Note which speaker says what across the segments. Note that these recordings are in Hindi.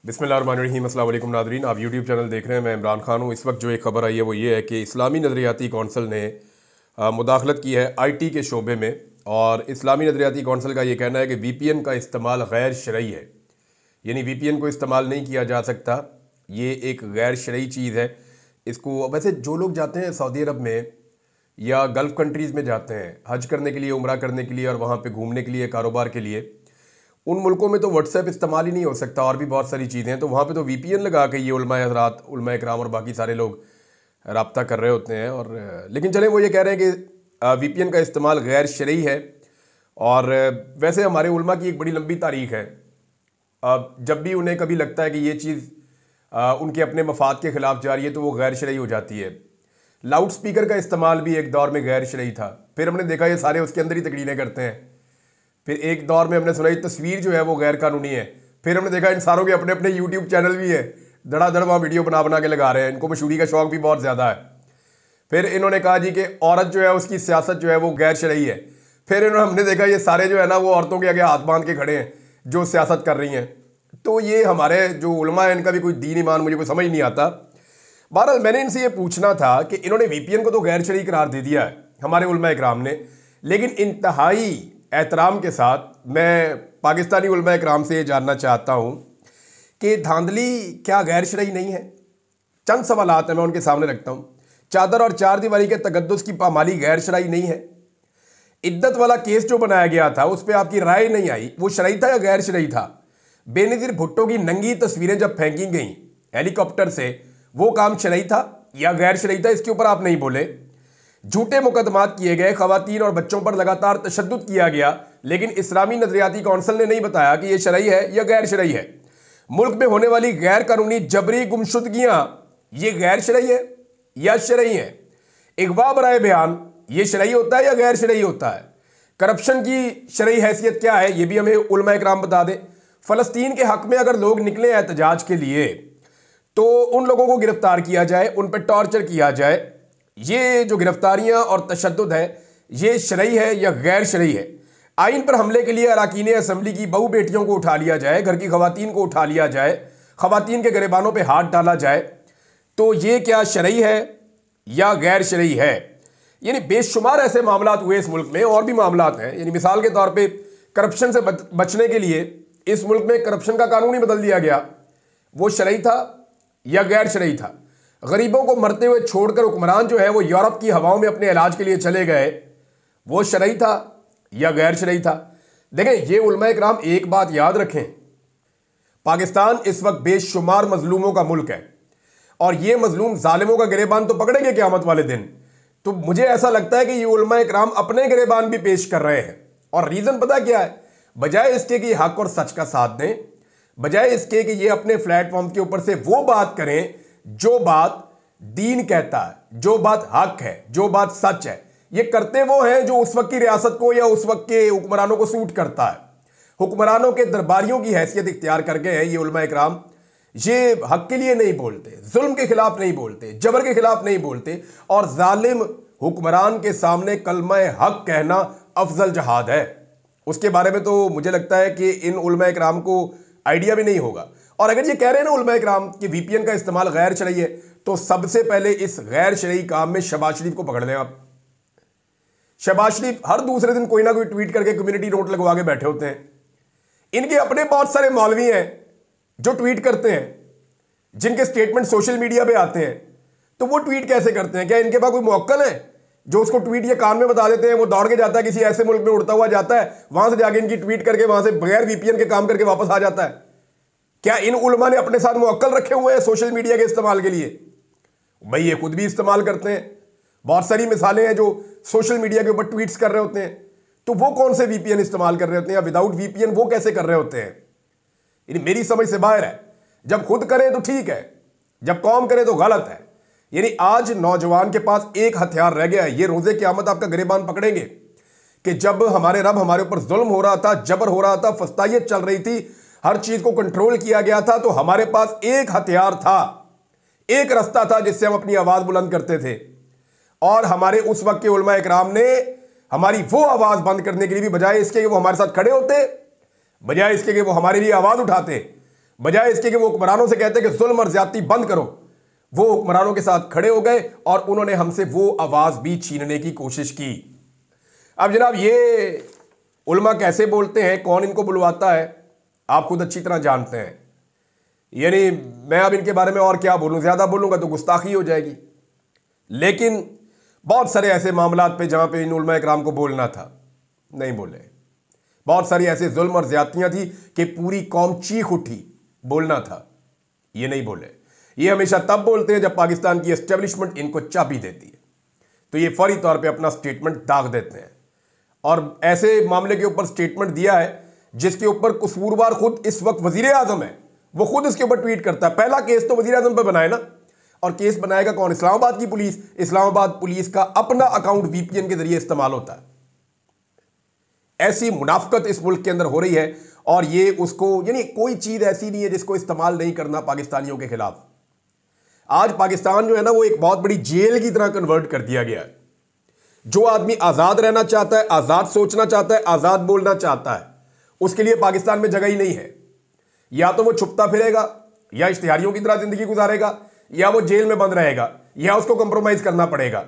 Speaker 1: बिस्मिल्लाहिर्रहमानिर्रहीम। अस्सलाम वालेकुम नादरीन, आप यूट्यूब चैनल देख रहे हैं। मैं इमरान खान हूँ। इस वक्त जो एक खबर आई है वो ये है कि इस्लामी नज़रियाती कौंसल ने मुदाखलत की है आईटी के शोबे में। और इस्लामी नज़रियाती कौंसल का ये कहना है कि वीपीएन का इस्तेमाल गैर शरई है, यानी वीपीएन को इस्तेमाल नहीं किया जा सकता। ये एक गैर शरई चीज़ है। इसको वैसे जो लोग जाते हैं सऊदी अरब में या गल्फ़ कंट्रीज़ में जाते हैं हज करने के लिए, उम्रा करने के लिए और वहाँ पे घूमने के लिए, कारोबार के लिए, उन मुल्कों में तो व्हाट्सएप इस्तेमाल ही नहीं हो सकता और भी बहुत सारी चीज़ें हैं। तो वहाँ पे तो वीपीएन लगा के ये उलमा हज़रात, उलमा इकराम और बाकी सारे लोग रब्ता कर रहे होते हैं। और लेकिन चले वो ये कह रहे हैं कि वीपीएन का इस्तेमाल गैर शरई है। और वैसे हमारे उलमा की एक बड़ी लंबी तारीख है। जब भी उन्हें कभी लगता है कि ये चीज़ उनके अपने मफाद के ख़िलाफ़ जा रही है तो वो गैर शरई हो जाती है। लाउड स्पीकर का इस्तेमाल भी एक दौर में गैर शरई था, फिर हमने देखा ये सारे उसके अंदर ही तकरीरें करते हैं। फिर एक दौर में हमने सुना ये तस्वीर जो है वो गैर कानूनी है। फिर हमने देखा इन सारों के अपने अपने यूट्यूब चैनल भी है, धड़ाधड़ वहाँ वीडियो बना बना के लगा रहे हैं। इनको मशहूरी का शौक भी बहुत ज़्यादा है। फिर इन्होंने कहा जी कि औरत जो है उसकी सियासत जो है वो गैर शरई है। फिर हमने देखा ये सारे जो है ना वो औरतों के आगे हाथ बांध के खड़े हैं जो सियासत कर रही हैं। तो ये हमारे जो उलमा है इनका भी कोई दीन ईमान मुझे कोई समझ नहीं आता। बहरहाल मैंने इनसे ये पूछना था कि इन्होंने वीपीएन को तो गैर शरई करार दे दिया है हमारे उलमा इकराम ने, लेकिन इंतहाई एहतराम के साथ मैं पाकिस्तानी उलमा इकराम से ये जानना चाहता हूँ कि धांधली क्या गैर शरई नहीं है। चंद सवालात हैं, मैं उनके सामने रखता हूँ। चादर और चार दीवारी के तकद्दुस की पामाली गैर शरई नहीं है। इद्दत वाला केस जो बनाया गया था उस पर आपकी राय नहीं आई, वो शरई था या गैर शरई था? बेनज़ीर भुट्टो की नंगी तस्वीरें जब फेंकी गई हेलीकॉप्टर से, वो काम शरई था या गैर शरई था? इसके ऊपर आप नहीं बोले। झूठे मुकदमात किए गए, खवातीन और बच्चों पर लगातार तशद्दुद किया गया, लेकिन इस्लामी नजरियाती कौंसिल ने नहीं बताया कि यह शरई है या गैर शरई है। मुल्क में होने वाली गैर कानूनी जबरी गुमशुदगियां ये गैर शरई है या शरई है? इगवा बराए बयान ये शरई होता है या गैर शरई होता है? करप्शन की शरई हैसियत क्या है ये भी हमें उलमा इकराम बता दें। फ़लस्तीन के हक में अगर लोग निकले एहतजाज के लिए तो उन लोगों को गिरफ्तार किया जाए, उन पर टॉर्चर किया जाए। ये जो गिरफ्तारियां और तशद्दुद है ये शरई है या गैर शरई है? आइन पर हमले के लिए अरकान असम्बली की बहू बेटियों को उठा लिया जाए, घर की खवातीन को उठा लिया जाए, खवातीन के गिरबानों पे हाथ डाला जाए, तो ये क्या शरई है या गैर शरई है? यानी बेशुमार ऐसे मामलात हुए इस मुल्क में, और भी मामलात हैं। यानी मिसाल के तौर पर करप्शन से बचने के लिए इस मुल्क में करप्शन का कानून ही बदल दिया गया। वो शरई था या गैर शरई था? गरीबों को मरते हुए छोड़कर हुक्मरान जो है वो यूरोप की हवाओं में अपने इलाज के लिए चले गए, वो शरई था या गैर शरई था? देखें, ये उलमा इकराम एक बात याद रखें, पाकिस्तान इस वक्त बेशुमार मजलूमों का मुल्क है और ये मजलूम जालिमों का गिरेबान तो पकड़ेंगे क़यामत वाले दिन। तो मुझे ऐसा लगता है कि ये उलमा इकराम अपने गिरेबान भी पेश कर रहे हैं। और रीज़न पता क्या है? बजाय इसके कि हक और सच का साथ दें, बजाय इसके कि ये अपने प्लेटफॉर्म के ऊपर से वो बात करें जो बात दीन कहता है, जो बात हक है, जो बात सच है, ये करते वो हैं जो उस वक्त की रियासत को या उस वक्त के हुक्मरानों को सूट करता है। हुक्मरानों के दरबारियों की हैसियत इख्तियार कर गए हैं ये उलमा इकराम। ये हक के लिए नहीं बोलते, जुल्म के खिलाफ नहीं बोलते, जबर के खिलाफ नहीं बोलते, और जालिम हुक्मरान के सामने कलमा हक कहना अफजल जहाद है। उसके बारे में तो मुझे लगता है कि इन उलमा इकराम को आइडिया भी नहीं होगा। और अगर ये कह रहे हैं ना उलमा इकराम कि वीपीएन का इस्तेमाल गैर शरई है, तो सबसे पहले इस गैर शरई काम में शहबाज शरीफ को पकड़ लें आप। शहबाज शरीफ हर दूसरे दिन कोई ना कोई ट्वीट करके कम्युनिटी नोट लगवा के बैठे होते हैं। इनके अपने बहुत सारे मौलवी हैं जो ट्वीट करते हैं, जिनके स्टेटमेंट सोशल मीडिया पे आते हैं। तो वो ट्वीट कैसे करते हैं? क्या इनके पास कोई मुवक्किल है जो उसको ट्वीट ये कान में बता देते हैं? वो दौड़ के जाता है किसी ऐसे मुल्क में, उड़ता हुआ जाता है, वहां से जाके इनकी ट्वीट करके वहां से बगैर वीपीएन के काम करके वापस आ जाता है। क्या इन उलमा ने अपने साथ मुवक्किल रखे हुए हैं सोशल मीडिया के इस्तेमाल के लिए? भाई ये खुद भी इस्तेमाल करते हैं। बहुत सारी मिसालें हैं जो सोशल मीडिया के ऊपर ट्वीट्स कर रहे होते हैं। तो वो कौन से वीपीएन इस्तेमाल कर रहे होते हैं या विदाउट वीपीएन वो कैसे कर रहे होते हैं? यानी मेरी समझ से बाहर है। जब खुद करें तो ठीक है, जब कौम करे तो गलत है। यानी आज नौजवान के पास एक हथियार रह गया है, ये रोजे क़यामत आपका गिरेबान पकड़ेंगे कि जब हमारे रब हमारे ऊपर जुल्म हो रहा था, जबर हो रहा था, फस्तायत चल रही थी, हर चीज को कंट्रोल किया गया था, तो हमारे पास एक हथियार था, एक रास्ता था जिससे हम अपनी आवाज बुलंद करते थे। और हमारे उस वक्त के उलमा इकराम ने हमारी वो आवाज बंद करने के लिए भी बजाय इसके कि वो हमारे साथ खड़े होते, बजाय इसके कि वो हमारे लिए आवाज उठाते, बजाय इसके कि वो हुक्मरानों से कहते कि जुल्म और ज्यादती बंद करो, वो हुक्मरानों के साथ खड़े हो गए और उन्होंने हमसे वो आवाज भी छीनने की कोशिश की। अब जनाब ये उलमा कैसे बोलते हैं, कौन इनको बुलवाता है, आप खुद अच्छी तरह जानते हैं। यानी मैं अब इनके बारे में और क्या बोलूं, ज्यादा बोलूंगा तो गुस्ताखी हो जाएगी। लेकिन बहुत सारे ऐसे मामलात पे जहां पे इन उलमा इकराम को बोलना था, नहीं बोले। बहुत सारी ऐसे जुल्म और ज्यादतियां थी कि पूरी कौम चीख उठी, बोलना था, ये नहीं बोले। ये हमेशा तब बोलते हैं जब पाकिस्तान की एस्टेब्लिशमेंट इनको चाबी देती है, तो ये फौरी तौर पे अपना स्टेटमेंट दाग देते हैं। और ऐसे मामले के ऊपर स्टेटमेंट दिया है जिसके ऊपर कसूरवार खुद इस वक्त वजीर आजम है, वो खुद इसके ऊपर ट्वीट करता है। पहला केस तो वजीर आजम पर बनाए ना, और केस बनाएगा कौन? इस्लामाबाद की पुलिस। इस्लामाबाद पुलिस का अपना अकाउंट वीपीएन के जरिए इस्तेमाल होता है। ऐसी मुनाफकत इस मुल्क के अंदर हो रही है, और ये उसको, यानी कोई चीज ऐसी नहीं है जिसको इस्तेमाल नहीं करना पाकिस्तानियों के खिलाफ। आज पाकिस्तान जो है ना, वो एक बहुत बड़ी जेल की तरह कन्वर्ट कर दिया गया है। जो आदमी आजाद रहना चाहता है, आजाद सोचना चाहता है, आजाद बोलना चाहता है, उसके लिए पाकिस्तान में जगह ही नहीं है। या तो वो छुपता फिरेगा, या इश्तिहारियों की तरह जिंदगी गुजारेगा, या वो जेल में बंद रहेगा, या उसको कंप्रोमाइज करना पड़ेगा।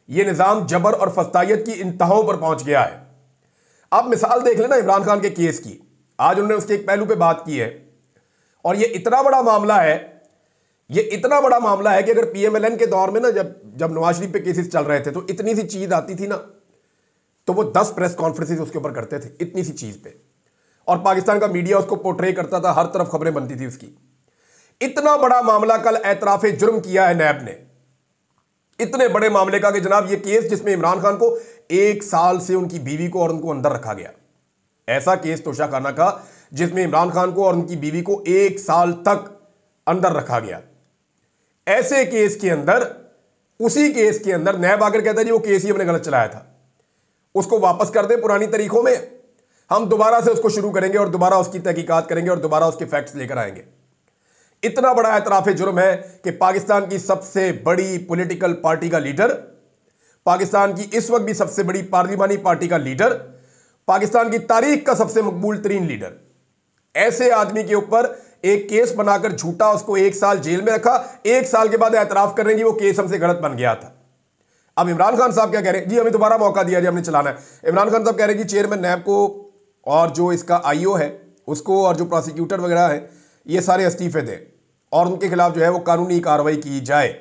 Speaker 1: यह निजाम जबर और फस्तायत की इंतहाओं पर पहुंच गया है। आप मिसाल देख लेना इमरान खान के केस की। आज उन्होंने उसके एक पहलू पे बात की है, और यह इतना बड़ा मामला है, यह इतना बड़ा मामला है कि अगर पीएमएलएन के दौर में ना, जब नवाज शरीफ पे केसेस चल रहे थे, तो इतनी सी चीज आती थी ना, तो वो 10 प्रेस कॉन्फ्रेंसेस उसके ऊपर करते थे, इतनी सी चीज पे, और पाकिस्तान का मीडिया उसको पोर्ट्रे करता था, हर तरफ खबरें बनती थी उसकी। इतना बड़ा मामला कल एतराफे जुर्म किया है नैब ने, इतने बड़े मामले का कि जनाब ये केस जिसमें इमरान खान को 1 साल से उनकी बीवी को और उनको अंदर रखा गया। ऐसा केस तोशाखाना का जिसमें इमरान खान को और उनकी बीवी को 1 साल तक अंदर रखा गया। ऐसे केस के अंदर, उसी केस के अंदर नैब आकर कहता है जी वो केस ही हमने गलत चलाया था, उसको वापस कर दे पुरानी तरीकों में, हम दोबारा से उसको शुरू करेंगे और दोबारा उसकी तहकीकात करेंगे और दोबारा उसके फैक्ट्स लेकर आएंगे। इतना बड़ा एतराफे जुर्म है कि पाकिस्तान की सबसे बड़ी पॉलिटिकल पार्टी का लीडर, पाकिस्तान की इस वक्त भी सबसे बड़ी पार्लिमानी पार्टी का लीडर, पाकिस्तान की तारीख का सबसे मकबूल तरीन लीडर, ऐसे आदमी के ऊपर एक केस बनाकर झूठा उसको 1 साल जेल में रखा। 1 साल के बाद एतराफ कर रहे हैं कि वो केस हमसे गलत बन गया था। अब इमरान खान साहब क्या कह रहे हैं जी, हमें दोबारा मौका दिया जी, हमने चलाना है। इमरान खान साहब कह रहे हैं कि चेयरमैन नैब को और जो इसका आईओ है उसको और जो प्रोसिक्यूटर वगैरह है ये सारे इस्तीफे दें और उनके खिलाफ जो है वो कानूनी कार्रवाई की जाए।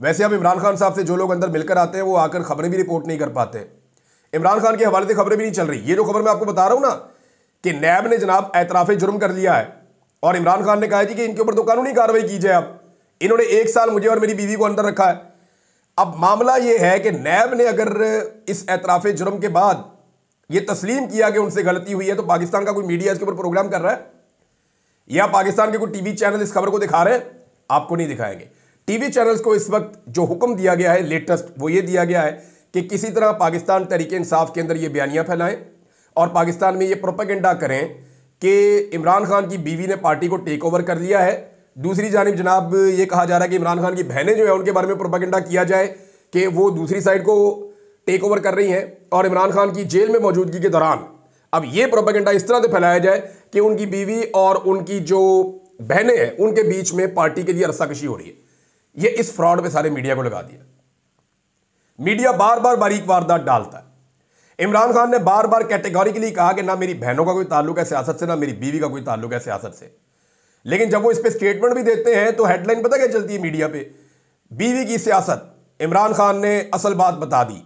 Speaker 1: वैसे अब इमरान खान साहब से जो लोग अंदर मिलकर आते हैं वो आकर खबरें भी रिपोर्ट नहीं कर पाते। इमरान खान के हवाले से खबरें भी नहीं चल रही। ये जो खबर मैं आपको बता रहा हूं ना कि नैब ने जनाब एतराफे जुर्म कर लिया है और इमरान खान ने कहा जी कि इनके ऊपर तो कानूनी कार्रवाई की जाए। अब इन्होंने 1 साल मुझे और मेरी बीवी को अंदर रखा है। अब मामला यह है कि नैब ने अगर इस एतराफे जुर्म के बाद ये तस्लीम किया कि उनसे गलती हुई है तो पाकिस्तान का कोई मीडिया इसके ऊपर प्रोग्राम कर रहा है या पाकिस्तान के कोई टीवी चैनल इस खबर को दिखा रहे हैं? आपको नहीं दिखाएंगे। टीवी चैनल्स को इस वक्त जो हुक्म दिया गया है लेटेस्ट, वो ये दिया गया है कि किसी तरह पाकिस्तान तहरीक इंसाफ के अंदर ये बयानियां फैलाएं और पाकिस्तान में ये प्रोपेगेंडा करें कि इमरान खान की बीवी ने पार्टी को टेक ओवर कर लिया है। दूसरी जानिब जनाब ये कहा जा रहा है कि इमरान खान की बहनें जो है उनके बारे में प्रोपेगेंडा किया जाए कि वो दूसरी साइड को टेक ओवर कर रही हैं और इमरान खान की जेल में मौजूदगी के दौरान अब ये प्रोपेगेंडा इस तरह से फैलाया जाए कि उनकी बीवी और उनकी जो बहनें हैं उनके बीच में पार्टी के लिए रस्साकशी हो रही है। ये इस फ्रॉड पे सारे मीडिया को लगा दिया। मीडिया बार बार बारीक वारदात डालता है। इमरान खान ने बार बार कैटेगोरिकली कहा कि ना मेरी बहनों का कोई ताल्लुक है सियासत से, ना मेरी बीवी का कोई ताल्लुक है सियासत से। लेकिन जब वो इस पे स्टेटमेंट भी देते हैं तो हेडलाइन पता क्या चलती है मीडिया पे? बीवी की सियासत, इमरान खान ने असल बात बता दी।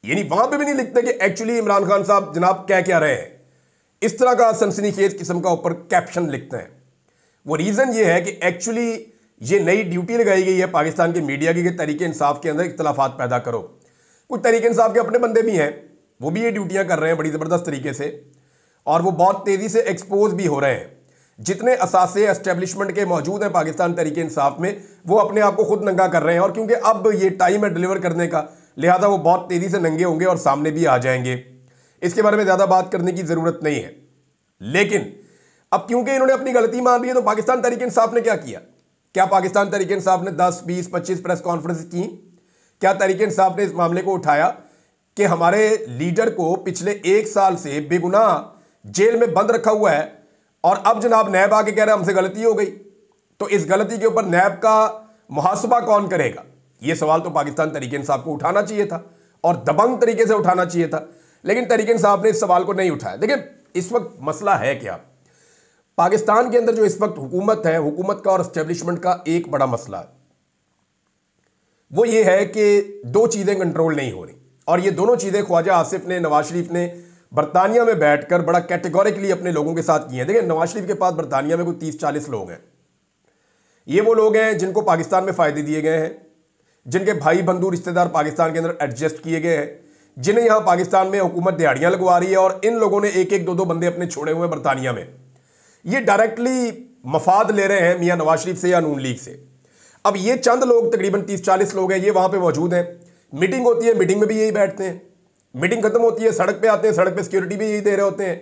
Speaker 1: यानी वहां पे भी नहीं लिखते कि एक्चुअली इमरान खान साहब जनाब कह क्या रहे हैं। इस तरह का सनसनीखेज किस्म का ऊपर कैप्शन लिखते हैं। वो रीजन ये है कि एक्चुअली ये नई ड्यूटी लगाई गई है पाकिस्तान के मीडिया की कि तरीके इंसाफ के अंदर इख्तलाफात पैदा करो। कुछ तरीके इंसाफ के अपने बंदे भी हैं, वो भी ये ड्यूटियां कर रहे हैं बड़ी ज़बरदस्त तरीके से और वो बहुत तेज़ी से एक्सपोज भी हो रहे हैं। जितने असासे एस्टेब्लिशमेंट के मौजूद हैं पाकिस्तान तरीके इंसाफ में वो अपने आप को खुद नंगा कर रहे हैं और क्योंकि अब ये टाइम है डिलीवर करने का, लिहाजा वो बहुत तेज़ी से नंगे होंगे और सामने भी आ जाएंगे। इसके बारे में ज़्यादा बात करने की ज़रूरत नहीं है। लेकिन अब क्योंकि इन्होंने अपनी गलती मान ली है तो पाकिस्तान तरीके इंसाफ ने क्या किया? क्या पाकिस्तान तरीके इंसाफ ने 10, 20, 25 प्रेस कॉन्फ्रेंस की? क्या तरीके इंसाफ ने इस मामले को उठाया कि हमारे लीडर को पिछले 1 साल से बेगुनाह जेल में बंद रखा हुआ है और अब जनाब नैब आके कह रहे हैं हमसे गलती हो गई, तो इस गलती के ऊपर नैब का मुहासबा कौन करेगा? यह सवाल तो पाकिस्तान तहरीक इंसाफ को उठाना चाहिए था और दबंग तरीके से उठाना चाहिए था, लेकिन तहरीक इंसाफ ने इस सवाल को नहीं उठाया। देखिए इस वक्त मसला है क्या, पाकिस्तान के अंदर जो इस वक्त हुकूमत है, हुकूमत का और एस्टेब्लिशमेंट का एक बड़ा मसला है, वो ये है कि दो चीज़ें कंट्रोल नहीं हो रही। और ये दोनों चीज़ें ख्वाजा आसिफ ने, नवाज शरीफ ने बरतानिया में बैठकर बड़ा कैटेगोरिकली अपने लोगों के साथ किए हैं। देखिए नवाज शरीफ के पास बरतानिया में कोई 30-40 लोग हैं। ये वो लोग हैं जिनको पाकिस्तान में फ़ायदे दिए गए हैं, जिनके भाई बंधु रिश्तेदार पाकिस्तान के अंदर एडजस्ट किए गए हैं, जिन्हें यहाँ पाकिस्तान में हुकूमत दिहाड़ियाँ लगवा रही है, और इन लोगों ने एक एक दो दो बंदे अपने छोड़े हुए हैं बरतानिया में। ये डायरेक्टली मफाद ले रहे हैं मियाँ नवाज शरीफ से या नून लीग से। अब ये चंद लोग, तकरीबन 30-40 लोग हैं, ये वहाँ पे मौजूद हैं। मीटिंग होती है, मीटिंग में भी यही बैठते हैं। मीटिंग खत्म होती है, सड़क पे आते हैं, सड़क पे सिक्योरिटी भी यही दे रहे होते हैं।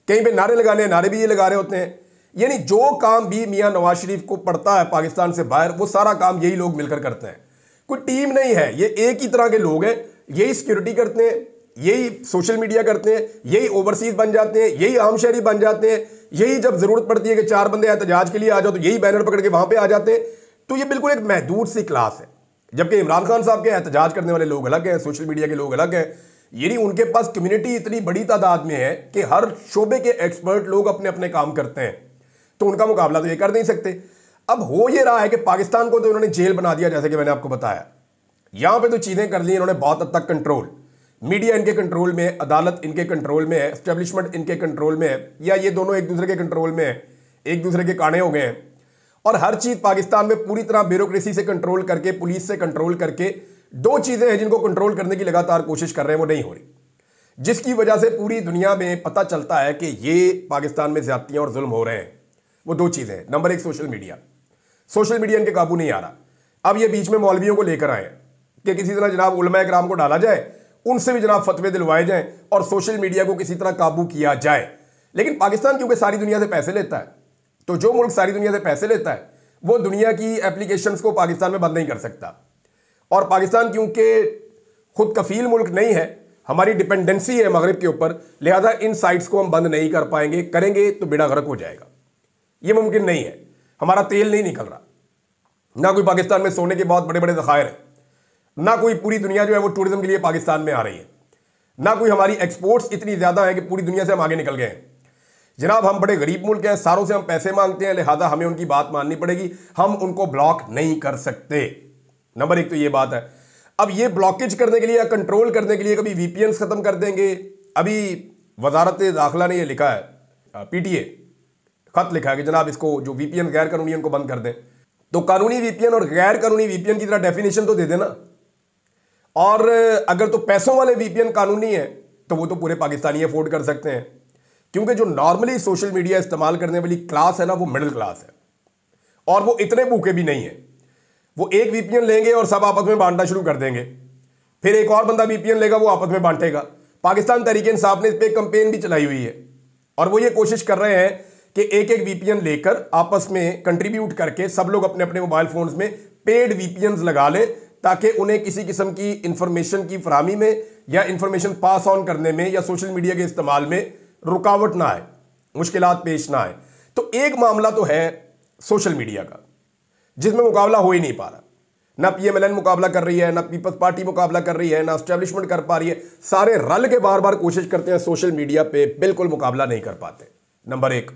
Speaker 1: कहीं पे नारे लगाने, नारे भी ये लगा रहे होते हैं। यानी जो काम भी मियाँ नवाज शरीफ को पड़ता है पाकिस्तान से बाहर, वो सारा काम यही लोग मिलकर करते हैं। कोई टीम नहीं है, ये एक ही तरह के लोग हैं। यही सिक्योरिटी करते हैं, यही सोशल मीडिया करते हैं, यही ओवरसीज बन जाते हैं, यही आम शहरी बन जाते हैं, यही जब जरूरत पड़ती है कि 4 बंदे एहतजाज के लिए आ जाओ तो यही बैनर पकड़ के वहां पे आ जाते हैं। तो ये बिल्कुल एक महदूद सी क्लास है। जबकि इमरान खान साहब के एहतजाज करने वाले लोग अलग हैं, सोशल मीडिया के लोग अलग हैं। यानी उनके पास कम्युनिटी इतनी बड़ी तादाद में है कि हर शोबे के एक्सपर्ट लोग अपने अपने काम करते हैं, तो उनका मुकाबला तो ये कर नहीं सकते। अब हो ये रहा है कि पाकिस्तान को तो उन्होंने जेल बना दिया, जैसे कि मैंने आपको बताया। यहां पे तो चीजें कर ली इन्होंने बहुत हद तक कंट्रोल। मीडिया इनके कंट्रोल में है, अदालत इनके कंट्रोल में है, एस्टेब्लिशमेंट इनके कंट्रोल में है, या ये दोनों एक दूसरे के कंट्रोल में है, एक दूसरे के काने हो गए हैं। और हर चीज पाकिस्तान में पूरी तरह ब्यूरोक्रेसी से कंट्रोल करके, पुलिस से कंट्रोल करके, दो चीजें हैं जिनको कंट्रोल करने की लगातार कोशिश कर रहे हैं, वो नहीं हो रही, जिसकी वजह से पूरी दुनिया में पता चलता है कि ये पाकिस्तान में ज्यादतियां और जुल्म हो रहे हैं। वो दो चीजें हैं। Number 1 social media. Social media इनके काबू नहीं आ रहा। अब ये बीच में मौलवियों को लेकर आए कि किसी तरह जनाब उलमा इकराम को डाला जाए, उनसे भी जनाब फतवे दिलवाए जाएं और सोशल मीडिया को किसी तरह काबू किया जाए। लेकिन पाकिस्तान क्योंकि सारी दुनिया से पैसे लेता है, तो जो मुल्क सारी दुनिया से पैसे लेता है वो दुनिया की एप्लीकेशंस को पाकिस्तान में बंद नहीं कर सकता। और पाकिस्तान क्योंकि खुद कफील मुल्क नहीं है, हमारी डिपेंडेंसी है मगरिब के ऊपर, लिहाजा इन साइट्स को हम बंद नहीं कर पाएंगे। करेंगे तो बेड़ा गर्क हो जाएगा। ये मुमकिन नहीं है। हमारा तेल नहीं निकल रहा, ना कोई पाकिस्तान में सोने के बहुत बड़े बड़े ज़खायर हैं, ना कोई पूरी दुनिया जो है वो टूरिज्म के लिए पाकिस्तान में आ रही है, ना कोई हमारी एक्सपोर्ट्स इतनी ज़्यादा है कि पूरी दुनिया से हम आगे निकल गए हैं। जनाब हम बड़े गरीब मुल्क हैं, सारों से हम पैसे मांगते हैं, लिहाजा हमें उनकी बात माननी पड़ेगी, हम उनको ब्लॉक नहीं कर सकते। नंबर 1 तो ये बात है। अब ये ब्लॉकेज करने के लिए या कंट्रोल करने के लिए कभी वीपीएन खत्म कर देंगे। अभी वजारत दाखिला ने यह लिखा है, पीटीए खत लिखा है कि जनाब इसको जो वीपीएन गैर कानूनी उनको बंद कर दें। तो कानूनी वीपीएन और गैर कानूनी वीपीएन की तरह डेफिनेशन तो दे देना। और अगर तो पैसों वाले वीपीएन कानूनी है तो वो तो पूरे पाकिस्तानी अफोर्ड कर सकते हैं, क्योंकि जो नॉर्मली सोशल मीडिया इस्तेमाल करने वाली क्लास है ना, वो मिडिल क्लास है और वो इतने भूखे भी नहीं है। वो एक वीपीएन लेंगे और सब आपस में बांटना शुरू कर देंगे, फिर एक और बंदा वीपीएन लेगा, वो आपस में बांटेगा। पाकिस्तान तहरीक इंसाफ ने इस पर कंपेन भी चलाई हुई है और वो ये कोशिश कर रहे हैं कि एक एक वीपीएन लेकर आपस में कंट्रीब्यूट करके सब लोग अपने अपने मोबाइल फोन्स में पेड वीपीएन लगा लें, ताकि उन्हें किसी किस्म की इंफॉर्मेशन की फराहमी में या इंफॉर्मेशन पास ऑन करने में या सोशल मीडिया के इस्तेमाल में रुकावट ना आए, मुश्किलात पेश ना आए। तो एक मामला तो है सोशल मीडिया का, जिसमें मुकाबला हो ही नहीं पा रहा। ना पीएमएलएन मुकाबला कर रही है, ना पीपल्स पार्टी मुकाबला कर रही है, ना एस्टेब्लिशमेंट कर पा रही है। सारे रल के बार बार कोशिश करते हैं, सोशल मीडिया पे बिल्कुल मुकाबला नहीं कर पाते। नंबर 1।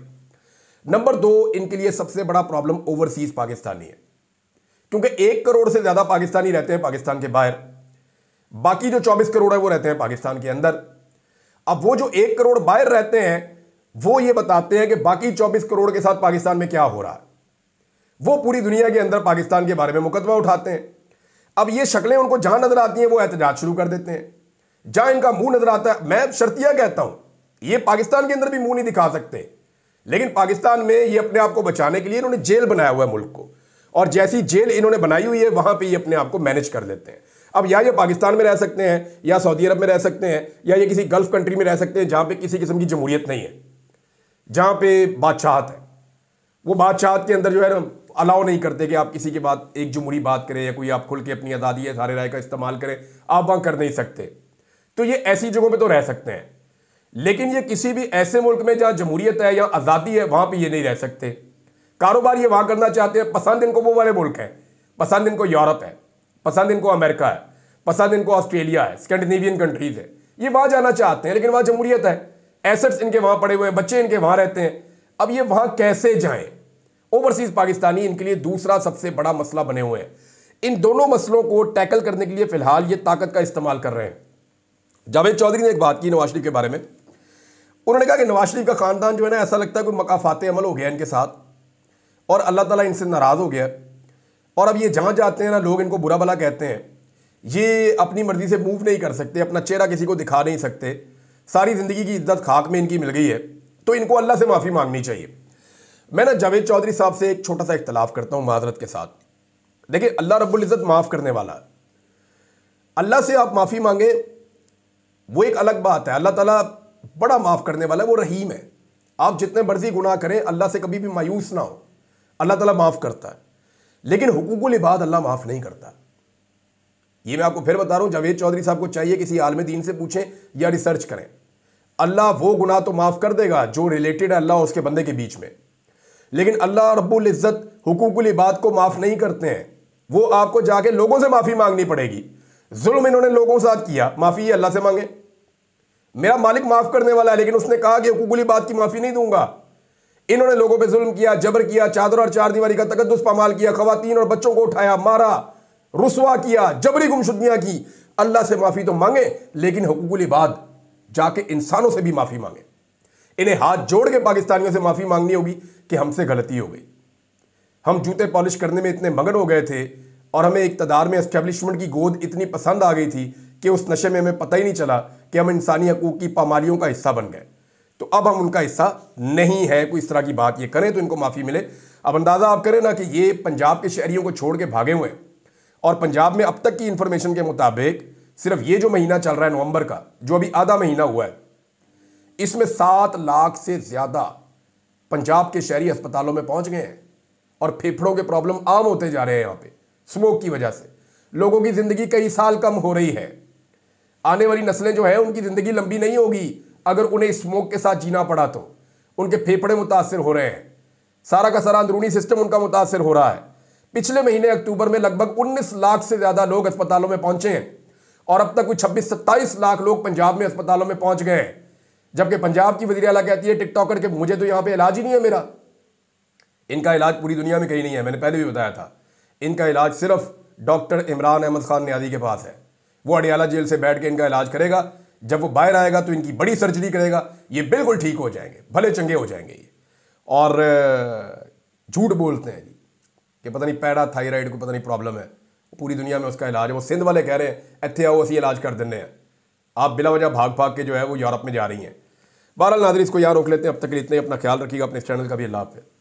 Speaker 1: नंबर 2, इनके लिए सबसे बड़ा प्रॉब्लम ओवरसीज पाकिस्तानी है, क्योंकि 1 करोड़ से ज्यादा पाकिस्तानी रहते हैं पाकिस्तान के बाहर, बाकी जो 24 करोड़ है वो रहते हैं पाकिस्तान के अंदर। अब वो जो 1 करोड़ बाहर रहते हैं वो ये बताते हैं कि बाकी 24 करोड़ के साथ पाकिस्तान में क्या हो रहा है। वो पूरी दुनिया के अंदर पाकिस्तान के बारे में मुकदमा उठाते हैं। अब ये शक्लें उनको जहां नजर आती हैं वो एहतजाज शुरू कर देते हैं, जहां इनका मुंह नजर आता है। मैं शर्तिया कहता हूं, ये पाकिस्तान के अंदर भी मुंह नहीं दिखा सकते, लेकिन पाकिस्तान में ये अपने आप को बचाने के लिए इन्होंने जेल बनाया हुआ है मुल्क को, और जैसी जेल इन्होंने बनाई हुई है वहां पे ये अपने आप को मैनेज कर लेते हैं। अब या ये पाकिस्तान में रह सकते हैं, या सऊदी अरब में रह सकते हैं, या ये किसी गल्फ कंट्री में रह सकते हैं जहां पे किसी किस्म की जमहूरियत नहीं है, जहां पे बादशाहत है। वो बादशाहत के अंदर जो है ना अलाउ नहीं करते कि आप किसी के बाद एक जमहूरी बात करें या कोई आप खुल के अपनी आज़ादी है सारे राय का इस्तेमाल करें, आप वहां कर नहीं सकते। तो ये ऐसी जगहों पे तो रह सकते हैं, लेकिन ये किसी भी ऐसे मुल्क में जहां जमहूरियत है या आज़ादी है वहां पे ये नहीं रह सकते। कारोबार ये वहां करना चाहते हैं, पसंद इनको वो वाले मुल्क हैं, पसंद इनको यूरोप है, पसंद इनको अमेरिका है, पसंद इनको ऑस्ट्रेलिया है, स्कैंडिनेवियन कंट्रीज है, ये वहां जाना चाहते हैं, लेकिन वहां जमहूरियत है, एसेट्स इनके वहां पड़े हुए हैं, बच्चे इनके वहां रहते हैं। अब ये वहां कैसे जाएं? ओवरसीज पाकिस्तानी इनके लिए दूसरा सबसे बड़ा मसला बने हुए हैं। इन दोनों मसलों को टैकल करने के लिए फिलहाल ये ताकत का इस्तेमाल कर रहे हैं। जावेद चौधरी ने एक बात की नवाज शरीफ के बारे में। उन्होंने कहा कि नवाज शरीफ का खानदान जो है ना, ऐसा लगता है कोई मकाफाते अमल हो गया इनके साथ और अल्लाह ताला इनसे नाराज हो गया, और अब ये जहां जाते हैं ना लोग इनको बुरा भला कहते हैं। ये अपनी मर्जी से मूव नहीं कर सकते, अपना चेहरा किसी को दिखा नहीं सकते, सारी जिंदगी की इज्जत खाक में इनकी मिल गई है, तो इनको अल्लाह से माफ़ी मांगनी चाहिए। मैं ना जावेद चौधरी साहब से एक छोटा सा इख्तलाफ करता हूं माजरत के साथ। देखिए, अल्लाह रब्बुल इज़्ज़त माफ़ करने वाला है, अल्लाह से आप माफ़ी मांगे वो एक अलग बात है। अल्लाह ताला बड़ा माफ़ करने वाला है, वो रहीम है। आप जितने मर्जी गुनाह करें अल्लाह से कभी भी मायूस ना हो, अल्लाह ताला माफ़ करता है। लेकिन हुकूकुल इबाद अल्लाह माफ़ नहीं करता। ये मैं आपको फिर बता रहा हूँ, जावेद चौधरी साहब को चाहिए किसी आलिम दीन से पूछें या रिसर्च करें। अल्लाह वो गुनाह तो माफ़ कर देगा जो रिलेटेड है अल्लाह और उसके बंदे के बीच में, लेकिन अल्लाह रब्बुल इज़्ज़त हुकूकुल इबाद को माफ़ नहीं करते हैं। वो आपको जाके लोगों से माफ़ी मांगनी पड़ेगी। जुल्म इन्होंने लोगों के साथ किया, माफ़ी अल्लाह से मांगे। मेरा मालिक माफ़ करने वाला है, लेकिन उसने कहा कि हुकूकुल इबाद की माफ़ी नहीं दूंगा। इन्होंने लोगों पे जुल्म किया, जबर किया, चादर और चार दीवारी का तकद्दुस पामाल किया, खवातीन और बच्चों को उठाया, मारा, रुसवा किया, जबरी गुमशुदगियां की। अल्लाह से माफ़ी तो मांगे, लेकिन हुकूकुल इबाद जाके इंसानों से भी माफ़ी मांगे। इन्हें हाथ जोड़ के पाकिस्तानियों से माफ़ी मांगनी होगी कि हमसे गलती हो गई। हम जूते पॉलिश करने में इतने मगन हो गए थे और हमें इक़्तिदार में एस्टेब्लिशमेंट की गोद इतनी पसंद आ गई थी कि उस नशे में हमें पता ही नहीं चला कि हम इंसानी हकूक़ की पामालियों का हिस्सा बन गए। तो अब हम उनका हिस्सा नहीं है। कोई इस तरह की बात ये करें तो इनको माफ़ी मिले। अब अंदाज़ा आप करें ना कि ये पंजाब के शहरियों को छोड़ के भागे हुए हैं, और पंजाब में अब तक की इंफॉर्मेशन के मुताबिक सिर्फ ये जो महीना चल रहा है नवंबर का, जो अभी आधा महीना हुआ है, इसमें 7 लाख से ज़्यादा पंजाब के शहरी अस्पतालों में पहुंच गए हैं। और फेफड़ों के प्रॉब्लम आम होते जा रहे हैं। यहाँ पे स्मोक की वजह से लोगों की ज़िंदगी कई साल कम हो रही है। आने वाली नस्लें जो है उनकी ज़िंदगी लंबी नहीं होगी अगर उन्हें स्मोक के साथ जीना पड़ा तो। उनके फेफड़े मुतासर हो रहे हैं, सारा का सारा अंदरूनी सिस्टम उनका मुतासर हो रहा है। पिछले महीने अक्टूबर में लगभग 19 लाख से ज़्यादा लोग अस्पतालों में पहुंचे हैं, और अब तक कुछ 26-27 लाख लोग पंजाब में अस्पतालों में पहुंच गए हैं। जबकि पंजाब की वज़ीर आला कहती है टिकटॉकर के मुझे तो यहाँ पे इलाज ही नहीं है मेरा। इनका इलाज पूरी दुनिया में कहीं नहीं है, मैंने पहले भी बताया था। इनका इलाज सिर्फ डॉक्टर इमरान अहमद खान न्याजी के पास है। वो अडियाला जेल से बैठ के इनका इलाज करेगा। जब वो बाहर आएगा तो इनकी बड़ी सर्जरी करेगा, ये बिल्कुल ठीक हो जाएंगे, भले चंगे हो जाएंगे ये। और झूठ बोलते हैं जी कि पता नहीं पैड़ा थायराइड को पता नहीं प्रॉब्लम है, पूरी दुनिया में उसका इलाज है। वो सिंध वाले कह रहे हैं इत्थे आओ असी इलाज कर देने हैं, आप बिला वजह भाग भाग के जो है वो यूरोप में जा रही हैं। बहरहाल नाज़रीन, इसको यहाँ रोक लेते हैं। अब तक के लिए इतने, अपना ख्याल रखिएगा, अपने इस चैनल का भी। अल्लाह हाफ़िज़।